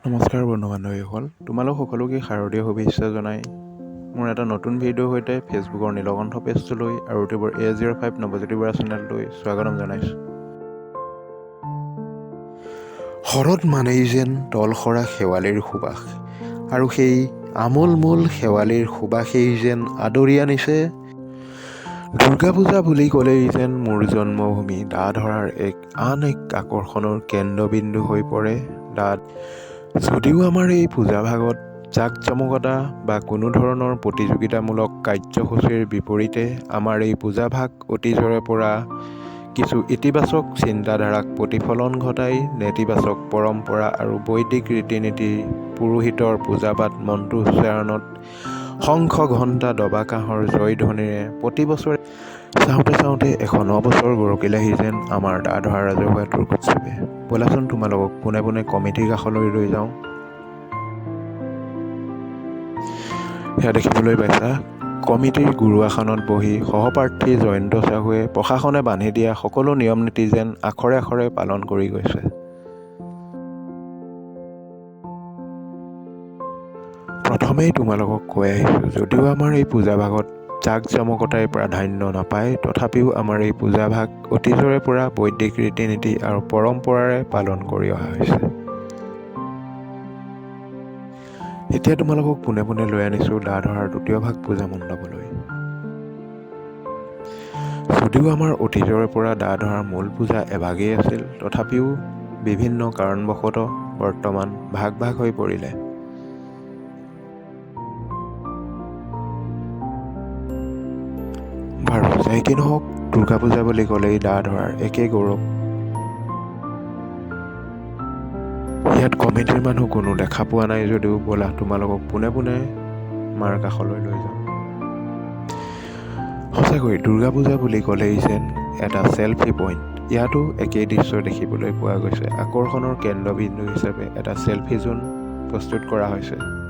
নমস্কাৰ বন্ধু বান্ধৱীসকল, তোমালোক সকলোকে শাৰদীয় শুভেচ্ছা জনাই মোৰ এটা নতুন ভিডিঅ'ৰ সৈতে ফেচবুকৰ নীলকণ্ঠ পেজটোলৈ আৰু ইউটিউবৰ A05 নৱজ্যোতি বৰা চেনেললৈ স্বাগতম জনাইছোঁ। শৰৎ মানেই যেন তলসৰা শেৱালিৰ সুবাস, আৰু সেই আমোলমোল শেৱালিৰ সুবাসেই যেন আদৰি আনিছে দুৰ্গা পূজা বুলি ক'লেই যেন মোৰ জন্মভূমি দা ধৰাৰ আন এক আকৰ্ষণৰ কেন্দ্ৰবিন্দু হৈ পৰে দাত। যদিও আমাৰ এই পূজাভাগত জাক-জমকতা বা কোনো ধৰণৰ প্ৰতিযোগিতামূলক কাৰ্যসূচীৰ বিপৰীতে আমাৰ এই পূজাভাগ অতীজৰে পৰা কিছু ইতিবাচক চিন্তাধাৰাক প্ৰতিফলন ঘটাই নেতিবাচক পৰম্পৰা আৰু বৈদিক ৰীতি-নীতিৰ পুৰোহিতৰ পূজাপাঠ মন্ত্ৰোচ্চাৰণত শংখ ঘণ্টা দবা কাঁহৰ জয়ধ্বনিৰে প্ৰতি বছৰে চাওঁতে 109 বছৰ গৰকিলেহি যেন আমাৰ দা ধৰা ৰাজহুৱা দুৰ্গোৎসৱে। ব'লাচোন তোমালোকক পোনে পোনে কমিটিৰ কাষলৈ লৈ যাওঁ। সেয়া দেখিবলৈ পাইছা, কমিটিৰ গুৰু আসনত বহি সহপাঠী জয়ন্ত চাহুৱে প্ৰশাসনে বান্ধি দিয়া সকলো নিয়ম নীতি যেন আখৰে আখৰে পালন কৰি গৈছে। প্ৰথমেই তোমালোকক কৈ আহিছোঁ, যদিও আমাৰ এই পূজাভাগত জাক-জমকতাই প্ৰাধান্য নাপায়, তথাপিও আমাৰ এই পূজাভাগ অতীজৰে পৰা বৈদিক ৰীতি-নীতি আৰু পৰম্পৰাৰে পালন কৰি অহা হৈছে। এতিয়া তোমালোকক পোনে পোনে লৈ আনিছোঁ দা ধৰাৰ দ্বিতীয় ভাগ পূজা মণ্ডপলৈ। যদিও আমাৰ অতীজৰে পৰা দা ধৰাৰ মূল পূজা এভাগেই আছিল, তথাপিও বিভিন্ন কাৰণবশতঃ বৰ্তমান ভাগ ভাগ হৈ পৰিলে। বাৰু যাই কি নহওক, দুৰ্গা পূজা বুলি ক'লেই দা ধৰাৰ একেই গৌৰৱ। ইয়াত কমিটিৰ মানুহ কোনো দেখা পোৱা নাই যদিও ব'লা তোমালোকক পোনে পোনে মাৰ কাষলৈ লৈ যাওঁ। সঁচাকৈ দুৰ্গা পূজা বুলি ক'লেই যেন এটা চেলফি পইণ্ট। ইয়াতো একেই দৃশ্য দেখিবলৈ পোৱা গৈছে। আকৰ্ষণৰ কেন্দ্ৰবিন্দু হিচাপে এটা চেলফি জোন প্ৰস্তুত কৰা হৈছে।